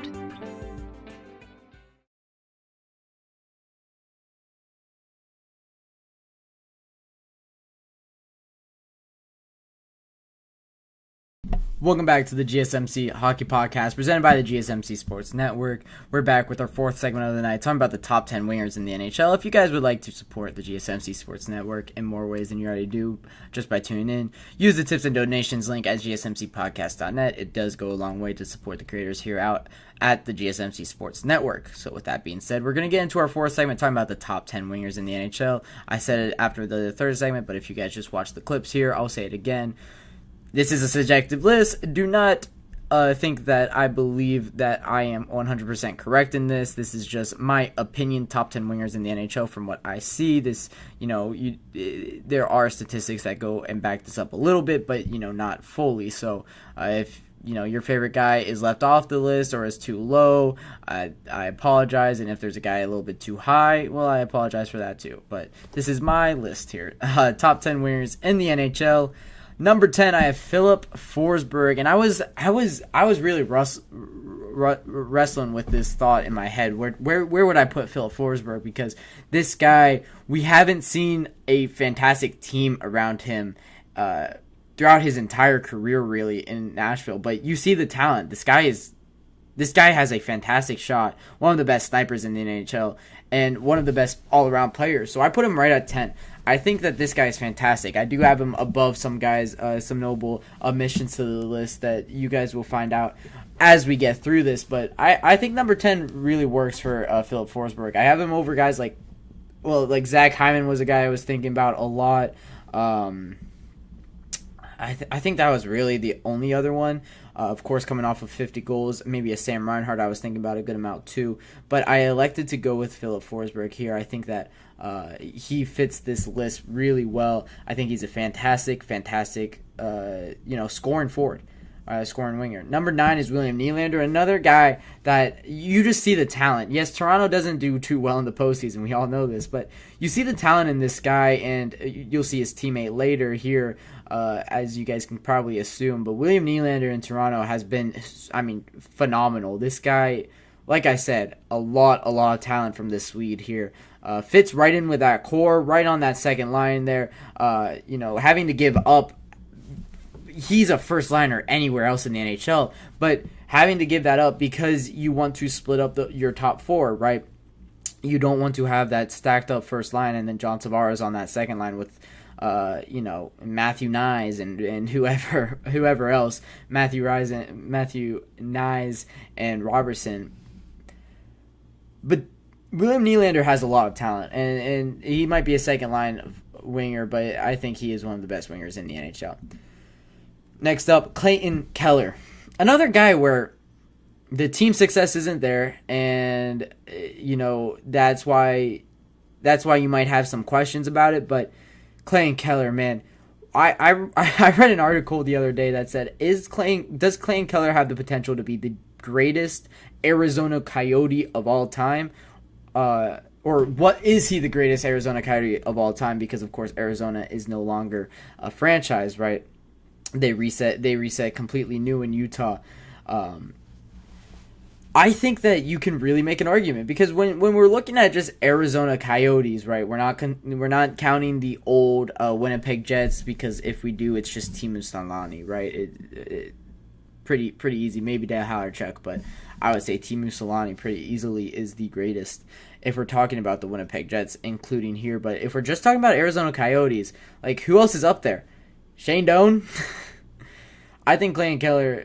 Welcome back to the GSMC Hockey Podcast, presented by the GSMC Sports Network. We're back with our fourth segment of the night, talking about the top 10 wingers in the NHL. If you guys would like to support the GSMC Sports Network in more ways than you already do, just by tuning in, use the tips and donations link at gsmcpodcast.net. It does go a long way to support the creators here out at the GSMC Sports Network. So with that being said, we're going to get into our fourth segment, talking about the top 10 wingers in the NHL. I said it after the third segment, but if you guys just watch the clips here, I'll say it again. This is a subjective list. Do not think that I believe that I am 100% correct in this. This is just my opinion. Top 10 wingers in the NHL from what I see. This, there are statistics that go and back this up a little bit, but not fully. So if your favorite guy is left off the list or is too low, I apologize. And if there's a guy a little bit too high, well, I apologize for that too. But this is my list here. Top 10 wingers in the NHL. Number 10, I have Filip Forsberg, and I was really wrestling with this thought in my head. Where would I put Filip Forsberg? Because this guy, we haven't seen a fantastic team around him throughout his entire career, really, in Nashville. But you see the talent. This guy has a fantastic shot, one of the best snipers in the NHL, and one of the best all-around players. So I put him right at 10. I think that this guy is fantastic. I do have him above some guys, some notable omissions to the list that you guys will find out as we get through this. But I think number 10 really works for Filip Forsberg. I have him over guys like Zach Hyman was a guy I was thinking about a lot. I think that was really the only other one. Of course, coming off of 50 goals, maybe a Sam Reinhart I was thinking about a good amount too. But I elected to go with Filip Forsberg here. I think that he fits this list really well. I think he's a fantastic, scoring forward, scoring winger. Number 9 is William Nylander, another guy that you just see the talent. Yes, Toronto doesn't do too well in the postseason. We all know this, but you see the talent in this guy, and you'll see his teammate later here, as you guys can probably assume. But William Nylander in Toronto has been, phenomenal. This guy, like I said, a lot of talent from this Swede here. Fits right in with that core, right on that second line there. Having to give up, he's a first liner anywhere else in the NHL, but having to give that up because you want to split up your top 4, right? You don't want to have that stacked up first line and then John Tavares on that second line with Matthew Nyes and whoever else, Matthew Nyes and Robertson. But William Nylander has a lot of talent, and he might be a second line winger, but I think he is one of the best wingers in the NHL. Next up, Clayton Keller. Another guy where the team success isn't there, and that's why you might have some questions about it. But Clayton Keller, man, I read an article the other day that said, does Clayton Keller have the potential to be the greatest Arizona Coyote of all time? Or what is he the greatest Arizona Coyote of all time? Because of course Arizona is no longer a franchise, right? They reset completely new in Utah. I think that you can really make an argument, because when we're looking at just Arizona Coyotes, right, we're not counting the old Winnipeg Jets, because if we do, it's just Teemu Selanne, right? It pretty easy, maybe Dan Hawerchuk, but I would say Teemu Selanne pretty easily is the greatest if we're talking about the Winnipeg Jets, including here. But if we're just talking about Arizona Coyotes, like, who else is up there? Shane Doan. I think Clayton Keller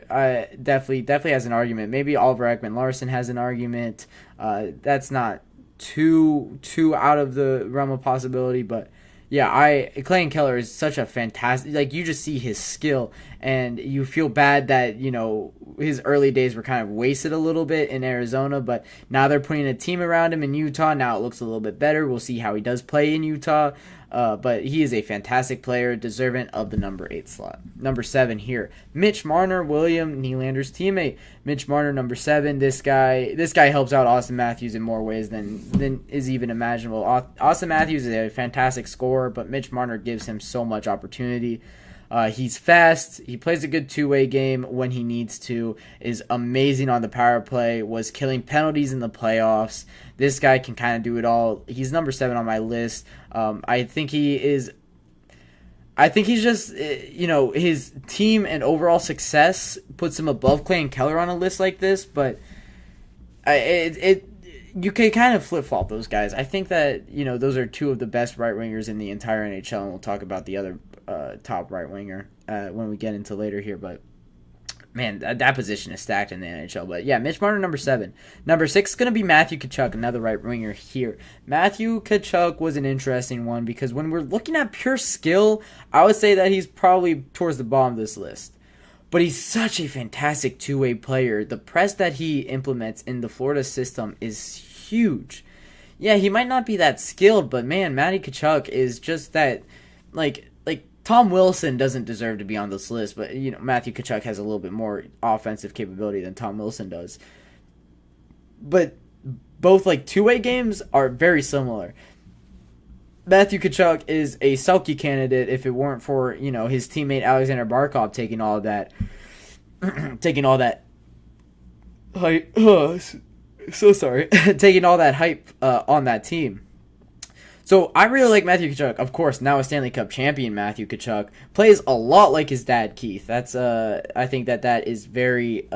definitely has an argument. Maybe Oliver Ekman-Larsson has an argument. That's not too out of the realm of possibility, but yeah, Clayton Keller is such a fantastic, like, you just see his skill, and you feel bad that, his early days were kind of wasted a little bit in Arizona, but now they're putting a team around him in Utah. Now it looks a little bit better. We'll see how he does play in Utah. But he is a fantastic player, deserving of the number 8 slot. Number 7 here, Mitch Marner, William Nylander's teammate. Mitch Marner, number 7. This guy helps out Austin Matthews in more ways than is even imaginable. Austin Matthews is a fantastic scorer, but Mitch Marner gives him so much opportunity. He's fast. He plays a good two-way game when he needs to. Is amazing on the power play. Was killing penalties in the playoffs. This guy can kind of do it all. He's number 7 on my list. I think he's just, his team and overall success puts him above Clayton Keller on a list like this. But you can kind of flip-flop those guys. I think that, those are two of the best right wingers in the entire NHL, and we'll talk about the other top right winger when we get into later here. But man, that position is stacked in the NHL. But yeah, Mitch Marner, number 7. Number 6 is going to be Matthew Tkachuk, another right winger here. Matthew Tkachuk was an interesting one, because when we're looking at pure skill, I would say that he's probably towards the bottom of this list. But he's such a fantastic two-way player. The press that he implements in the Florida system is huge. Yeah, he might not be that skilled, but man, Matty Tkachuk is just that, like Tom Wilson doesn't deserve to be on this list, but Matthew Tkachuk has a little bit more offensive capability than Tom Wilson does. But both two-way games are very similar. Matthew Tkachuk is a Selke candidate if it weren't for his teammate Alexander Barkov taking all that hype. So sorry, taking all that hype on that team. So I really like Matthew Tkachuk. Of course, now a Stanley Cup champion Matthew Tkachuk plays a lot like his dad Keith. That's I think that is very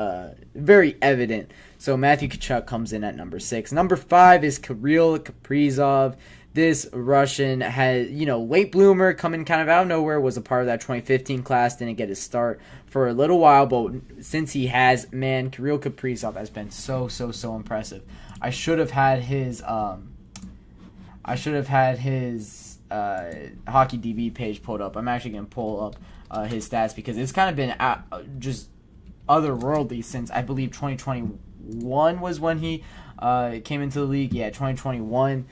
very evident. So Matthew Tkachuk comes in at number 6. Number 5 is Kirill Kaprizov. This Russian has, late bloomer, coming kind of out of nowhere, was a part of that 2015 class, didn't get his start for a little while, but since he has, man, Kirill Kaprizov has been so impressive. I should have had his Hockey DB page pulled up. I'm actually going to pull up his stats, because it's kind of been just otherworldly since, I believe, 2021 was when he came into the league. Yeah, 2021.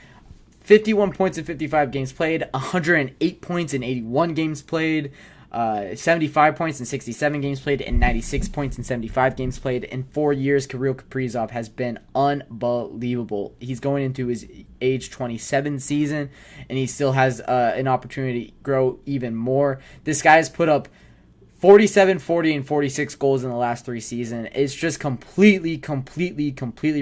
51 points in 55 games played, 108 points in 81 games played, 75 points in 67 games played, and 96 points in 75 games played. In 4 years, Kirill Kaprizov has been unbelievable. He's going into his age 27 season, and he still has an opportunity to grow even more. This guy has put up 47, 40, and 46 goals in the last 3 seasons. It's just completely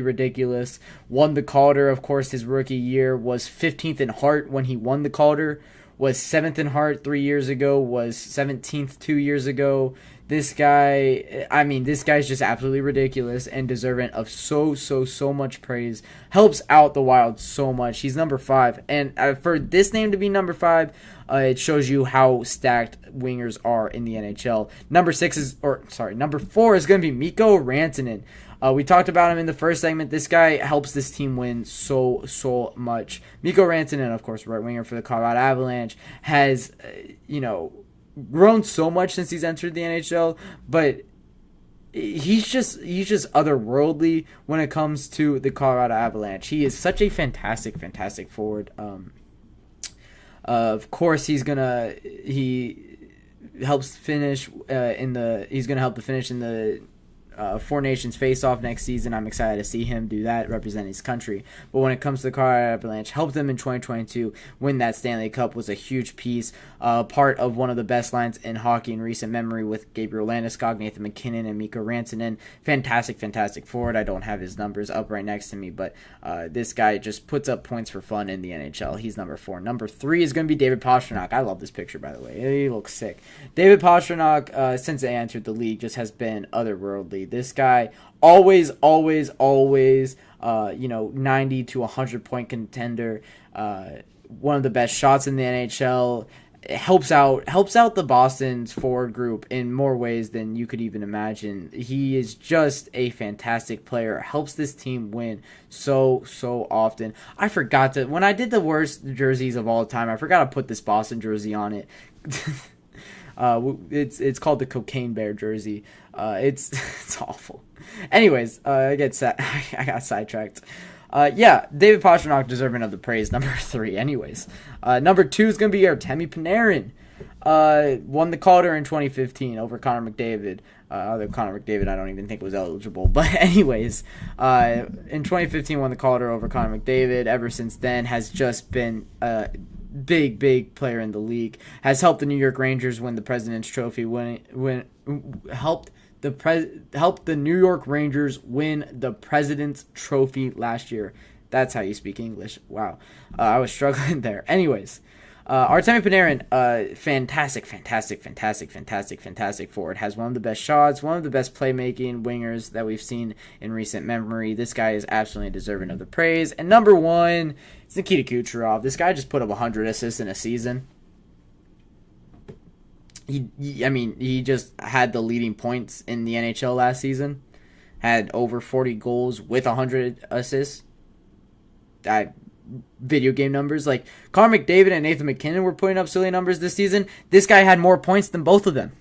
ridiculous. Won the Calder, of course, his rookie year. Was 15th in Hart when he won the Calder. Was 7th in Hart 3 years ago. Was 17th 2 years ago. This guy's just absolutely ridiculous and deserving of so much praise. Helps out the Wild so much. He's number 5. And for this name to be number 5, it shows you how stacked wingers are in the NHL. Number 4 is going to be Mikko Rantanen. We talked about him in the first segment. This guy helps this team win so much. Mikko Rantanen, of course, right winger for the Colorado Avalanche, has grown so much since he's entered the NHL, but he's just otherworldly when it comes to the Colorado Avalanche. He is such a fantastic forward. Of course, he's gonna help to finish in the Four Nations face-off next season. I'm excited to see him do that, represent his country. But when it comes to the Colorado Avalanche, helped them in 2022 win that Stanley Cup, was a huge piece, part of one of the best lines in hockey in recent memory with Gabriel Landeskog, Nathan MacKinnon, and Mikko Rantanen. Fantastic forward. I don't have his numbers up right next to me, but this guy just puts up points for fun in the NHL. He's number 4. Number 3 is going to be David Pastrnak. I love this picture, by the way. He looks sick. David Pastrnak, since they entered the league, just has been otherworldly. This guy always 90 to 100 point contender, one of the best shots in the NHL. It helps out the Boston's forward group in more ways than you could even imagine. He is just a fantastic player. Helps this team win so often. I forgot to, when I did the worst jerseys of all time, I forgot to put this Boston jersey on it. It's called the Cocaine Bear jersey. It's awful. Anyways, I got sidetracked. David Pastrnak deserving of the praise. Number 3. Anyways, number 2 is gonna be Artemi Panarin. Won the Calder in 2015 over Connor McDavid. Although Connor McDavid, I don't even think was eligible. But anyways, in 2015 won the Calder over Connor McDavid. Ever since then, has just been big player in the league. Has helped the New York Rangers win the President's Trophy. Helped the New York Rangers win the President's Trophy last year. That's how you speak English. Wow. I was struggling there. Anyways, Artemi Panarin, fantastic forward. Has one of the best shots, one of the best playmaking wingers that we've seen in recent memory. This guy is absolutely deserving of the praise. And number 1 is Nikita Kucherov. This guy just put up 100 assists in a season. He just had the leading points in the NHL last season. Had over 40 goals with 100 assists. Video game numbers. Like, Connor McDavid and Nathan MacKinnon were putting up silly numbers this season. This guy had more points than both of them.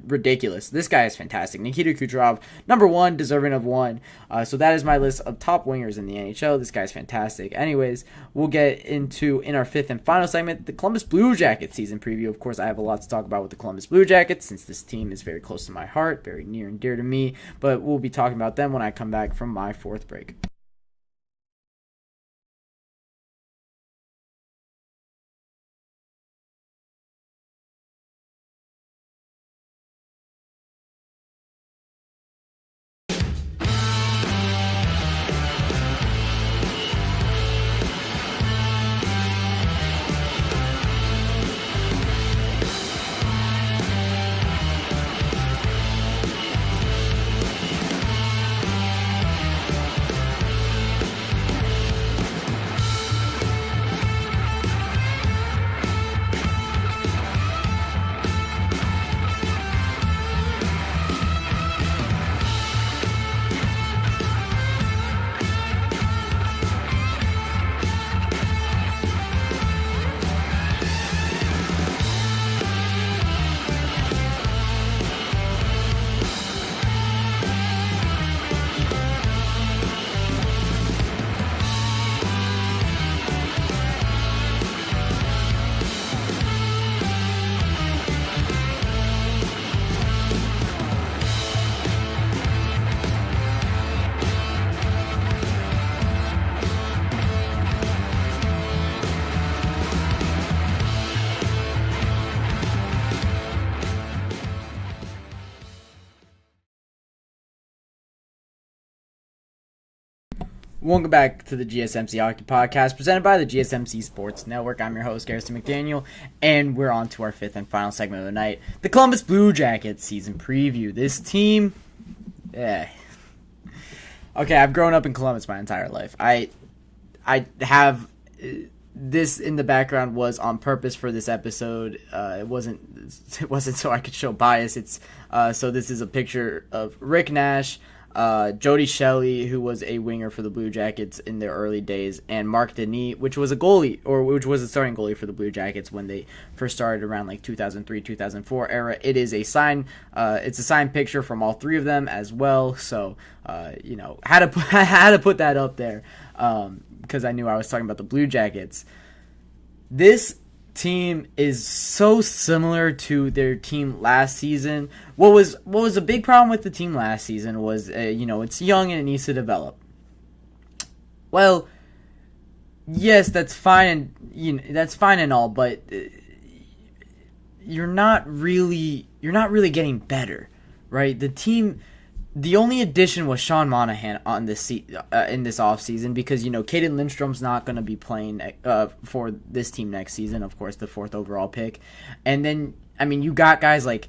Ridiculous. This guy is fantastic. Nikita Kucherov, number 1, deserving of 1. So that is my list of top wingers in the NHL. This guy's fantastic. Anyways, we'll get into, in our 5th and final segment, the Columbus Blue Jackets season preview. Of course, I have a lot to talk about with the Columbus Blue Jackets, since this team is very close to my heart, very near and dear to me. But we'll be talking about them when I come back from my 4th break. Welcome back to the GSMC Hockey Podcast, presented by the GSMC Sports Network. I'm your host, Garrison McDaniel, and we're on to our 5th and final segment of the night, the Columbus Blue Jackets season preview. This team, okay, I've grown up in Columbus my entire life. I have this in the background was on purpose for this episode. It wasn't so I could show bias. So this is a picture of Rick Nash, Jody Shelley, who was a winger for the Blue Jackets in their early days, and Mark Denis, which was a starting goalie for the Blue Jackets when they first started around like 2003, 2004 era. It is a sign. It's a signed picture from all three of them as well. So had to put that up there because I knew I was talking about the Blue Jackets. This team is so similar to their team last season. What was a big problem with the team last season was it's young and it needs to develop. Well, yes, that's fine, and that's fine and all, but you're not really getting better, right? The only addition was Sean Monahan on this in this offseason because, Caden Lindstrom's not going to be playing for this team next season, of course, the 4th overall pick. And then, you got guys like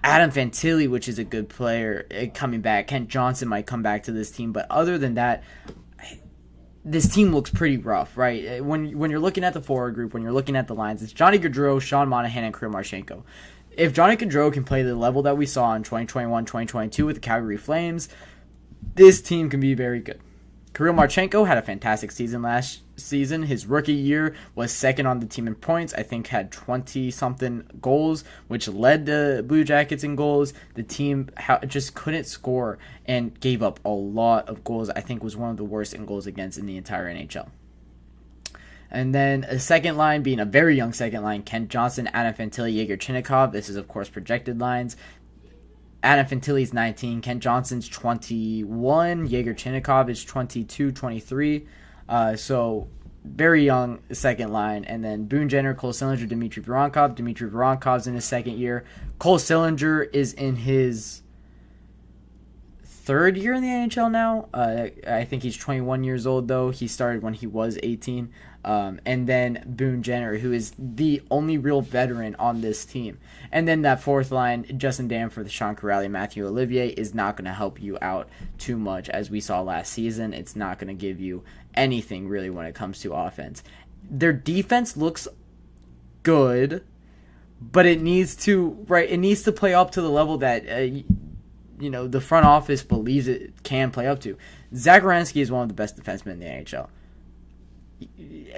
Adam Fantilli, which is a good player, coming back. Kent Johnson might come back to this team. But other than that, this team looks pretty rough, right? When you're looking at the forward group, when you're looking at the lines, it's Johnny Gaudreau, Sean Monahan, and Kirill Marchenko. If Johnny Gaudreau can play the level that we saw in 2021-2022 with the Calgary Flames, this team can be very good. Kirill Marchenko had a fantastic season last season. His rookie year was second on the team in points. I think had 20-something goals, which led the Blue Jackets in goals. The team just couldn't score and gave up a lot of goals. I think was one of the worst in goals against in the entire NHL. And then a second line being a very young second line, Kent Johnson, Adam Fantilli, Yegor Chinakhov. This is, of course, projected lines. Adam Fantilli's 19, Kent Johnson's 21, Yegor Chinakhov is 22, 23. So very young second line. And then Boone Jenner, Cole Sillinger, Dmitry Voronkov. Dmitry Voronkov's in his second year. Cole Sillinger is in his third year in the NHL now. I think he's 21 years old, though. He started when he was 18. And then Boone Jenner, who is the only real veteran on this team. And then that fourth line, Justin Danforth, Sean Corrali, Matthew Olivier, is not going to help you out too much. As we saw last season, it's not going to give you anything really when it comes to offense. Their defense looks good, but it needs to play up to the level that the front office believes it can play up to. Zach Werenski is one of the best defensemen in the NHL.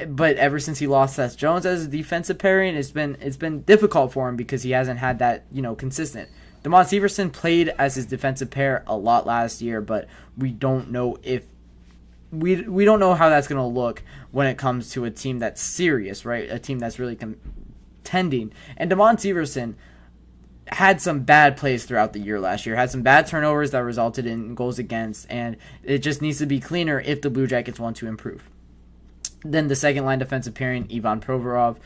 But ever since he lost Seth Jones as a defensive pairing, it's been difficult for him because he hasn't had that consistent. Damon Severson played as his defensive pair a lot last year, but we don't know if we don't know how that's going to look when it comes to a team that's serious, right? A team that's really contending. And Damon Severson had some bad plays throughout the year last year, had some bad turnovers that resulted in goals against, and it just needs to be cleaner if the Blue Jackets want to improve. Then the second line defensive pairing, Ivan Provorov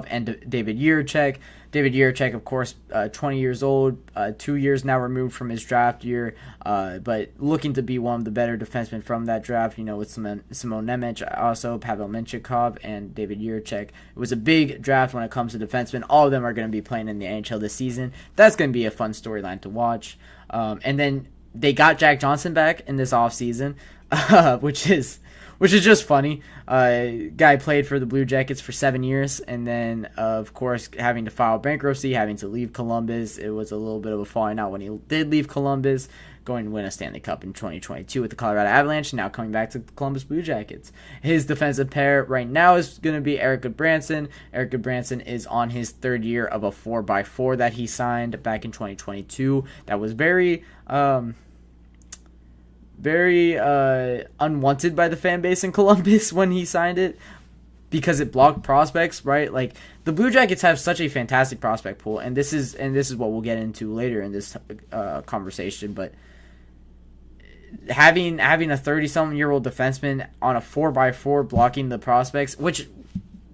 and David Jiricek. David Jiricek, of course, 20 years old, 2 years now removed from his draft year, but looking to be one of the better defensemen from that draft, with Simon Nemec, also Pavel Menchikov, and David Jiricek. It was a big draft when it comes to defensemen. All of them are going to be playing in the NHL this season. That's going to be a fun storyline to watch. And then they got Jack Johnson back in this offseason, which is just funny. Guy played for the Blue Jackets for 7 years, and then, of course, having to file bankruptcy, having to leave Columbus. It was a little bit of a falling out when he did leave Columbus, going to win a Stanley Cup in 2022 with the Colorado Avalanche, now coming back to the Columbus Blue Jackets. His defensive pair right now is going to be Eric Goodbranson. Eric Goodbranson is on his third year of a 4x4 that he signed back in 2022. That was very unwanted by the fan base in Columbus when he signed it because it blocked prospects, right? Like, the Blue Jackets have such a fantastic prospect pool, and this is what we'll get into later in this conversation, but having a 30-something-year-old defenseman on a 4x4 blocking the prospects, which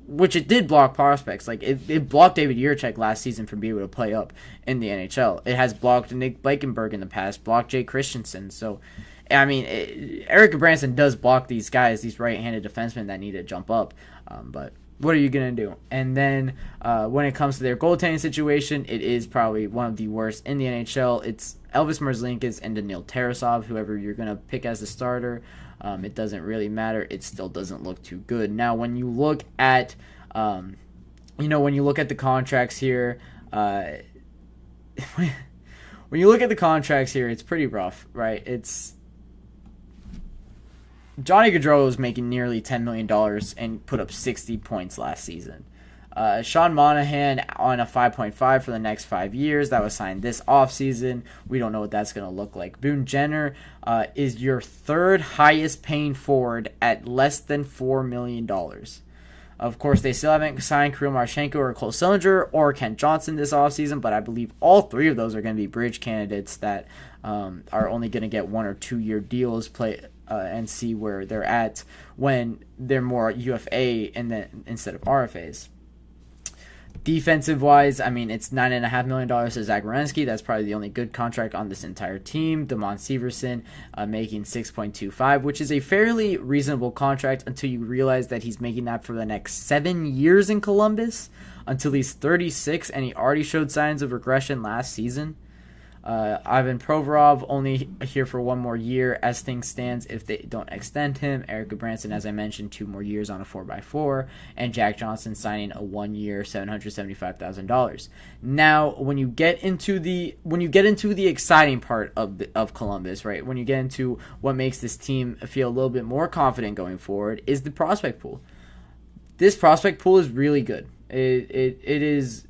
it did block prospects. Like, it blocked David Jiricek last season from being able to play up in the NHL. It has blocked Nick Blankenberg in the past, blocked Jay Christensen, so Eric Goodbranson does block these guys, these right-handed defensemen that need to jump up. But what are you going to do? And then when it comes to their goaltending situation, it is probably one of the worst in the NHL. It's Elvis Merzlikins and Daniil Tarasov, whoever you're going to pick as the starter. it doesn't really matter. It still doesn't look too good. Now, when you look at, the contracts here, when you look at the contracts here, it's pretty rough, right? It's Johnny Gaudreau was making nearly $10 million and put up 60 points last season. Sean Monahan on a 5.5 for the next 5 years. That was signed this offseason. We don't know what that's going to look like. Boone Jenner is your third highest paying forward at less than $4 million. Of course, they still haven't signed Kirill Marchenko or Cole Sillinger or Kent Johnson this offseason, but I believe all three of those are going to be bridge candidates that are only going to get 1 or 2 year deals, and see where they're at when they're more UFA instead of RFAs. Defensive-wise, it's $9.5 million to Zach Werenski. That's probably the only good contract on this entire team. Damon Severson making $6.25, which is a fairly reasonable contract until you realize that he's making that for the next 7 years in Columbus, until he's 36, and he already showed signs of regression last season. Ivan Provorov only here for 1 more year as things stands if they don't extend him. Eric Branson, as I mentioned, 2 more years on a 4x4, and Jack Johnson signing a 1 year $775,000. Now, when you get into the exciting part of Columbus, right? When you get into what makes this team feel a little bit more confident going forward, is the prospect pool. This prospect pool is really good. It is.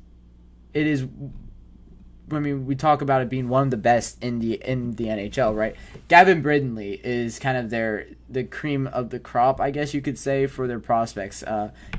We talk about it being one of the best in the NHL, right? Gavin Brindley is kind of the cream of the crop, I guess you could say, for their prospects.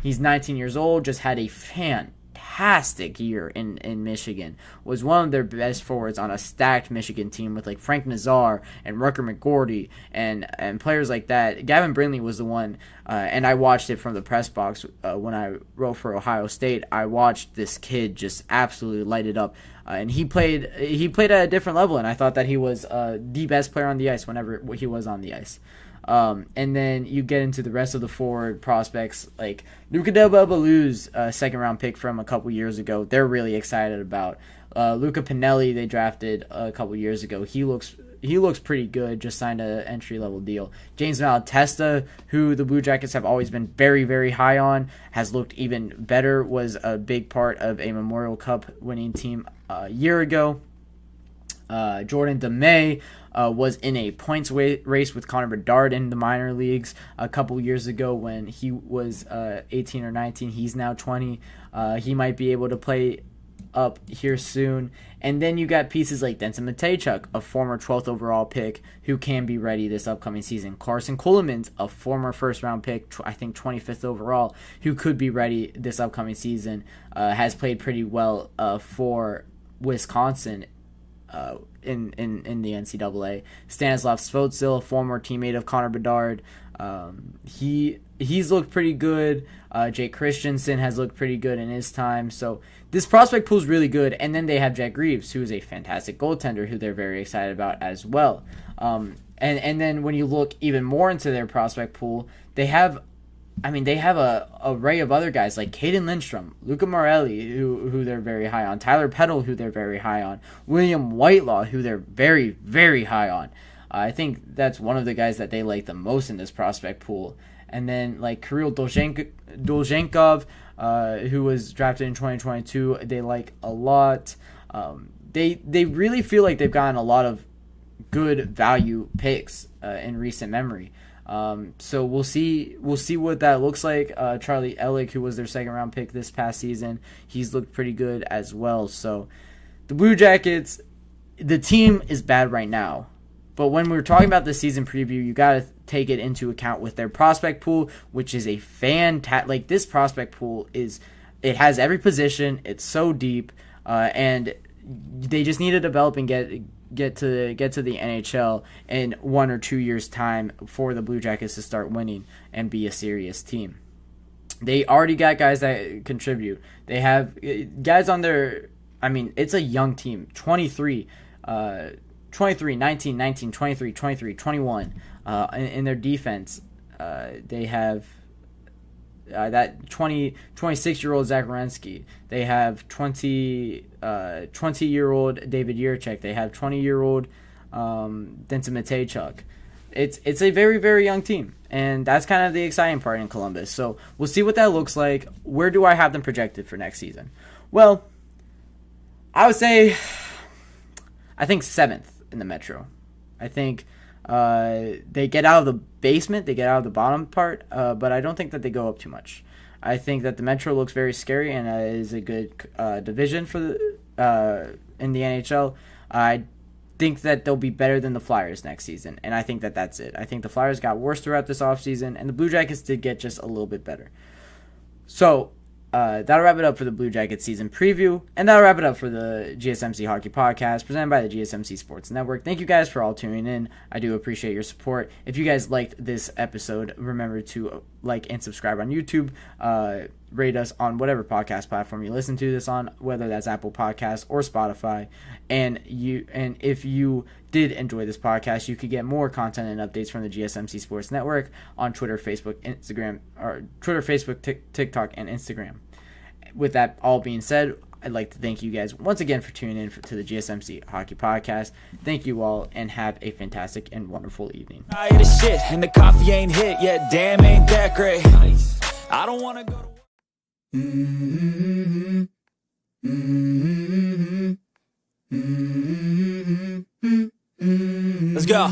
He's 19 years old, just had a fantastic year in Michigan. Was one of their best forwards on a stacked Michigan team with like Frank Nazar and Rutger McGorty and players like that. Gavin Brindley was the one, and I watched it from the press box when I wrote for Ohio State. I watched this kid just absolutely light it up. And he played at a different level, and I thought that he was the best player on the ice whenever he was on the ice. And then you get into the rest of the forward prospects, like Luca Del Belbelou's second-round pick from a couple years ago. They're really excited about. Luca Pinelli, they drafted a couple years ago. He looks pretty good, just signed an entry-level deal. James Malatesta, who the Blue Jackets have always been very, very high on, has looked even better, was a big part of a Memorial Cup winning team a year ago. Jordan DeMay was in a points race with Connor Bedard in the minor leagues a couple years ago when he was 18 or 19. He's now 20. He might be able to play up here soon. And then you got pieces like Denson Matejchuk, a former 12th overall pick who can be ready this upcoming season. Carson Kuhlman's a former first-round pick, I think 25th overall, who could be ready this upcoming season. Has played pretty well for Wisconsin in the NCAA. Stanislav Svozil, a former teammate of Connor Bedard. He's looked pretty good. Jake Christensen has looked pretty good in his time. So this prospect pool is really good. And then they have Jack Reeves, who is a fantastic goaltender, who they're very excited about as well. And then when you look even more into their prospect pool, they have a array of other guys like Caden Lindstrom, Luca Morelli, who they're very high on, Tyler Peddle, who they're very high on, William Whitelaw, who they're very, very high on. I think that's one of the guys that they like the most in this prospect pool. And then like Kirill Dolzhenkov, who was drafted in 2022, they like a lot. They really feel like they've gotten a lot of good value picks in recent memory. So we'll see what that looks like. Charlie Elick, who was their second round pick this past season, he's looked pretty good as well. So the Blue Jackets, the team is bad right now. But when we're talking about the season preview, you got to take it into account with their prospect pool, which is a fantastic. This prospect pool it has every position. It's so deep, and they just need to develop and get to the NHL in 1 or 2 years' time for the Blue Jackets to start winning and be a serious team. They already got guys that contribute. They have guys on their. It's a young team. 23, 19, 23, 21. In their defense, they have that 26-year-old Zach Werenski. They have 20-year-old David Jiricek. They have 20-year-old Denson Matejchuk. it's a very, very young team, and that's kind of the exciting part in Columbus. So we'll see what that looks like. Where do I have them projected for next season? Well, I would say I think 7th in the Metro. I think they get out of the basement, they get out of the bottom part, but I don't think that they go up too much. I think that the Metro looks very scary and is a good division for in the NHL. I think that they'll be better than the Flyers next season, and I think that that's it. I think the Flyers got worse throughout this offseason, and the Blue Jackets did get just a little bit better. So that'll wrap it up for the Blue Jackets season preview, and that'll wrap it up for the GSMC Hockey Podcast presented by the GSMC Sports Network. Thank you guys for all tuning in. I do appreciate your support. If you guys liked this episode, remember to like and subscribe on YouTube. Rate us on whatever podcast platform you listen to this on, whether that's Apple Podcasts or Spotify. And if you did enjoy this podcast, you could get more content and updates from the GSMC Sports Network on Twitter, Facebook, Instagram, or Twitter, Facebook, TikTok, and Instagram. With that all being said, I'd like to thank you guys once again for tuning in to the GSMC Hockey Podcast. Thank you all, and have a fantastic and wonderful evening. I hit a shit and the coffee ain't hit yet. Damn, ain't that great. I don't want to go to Let's go.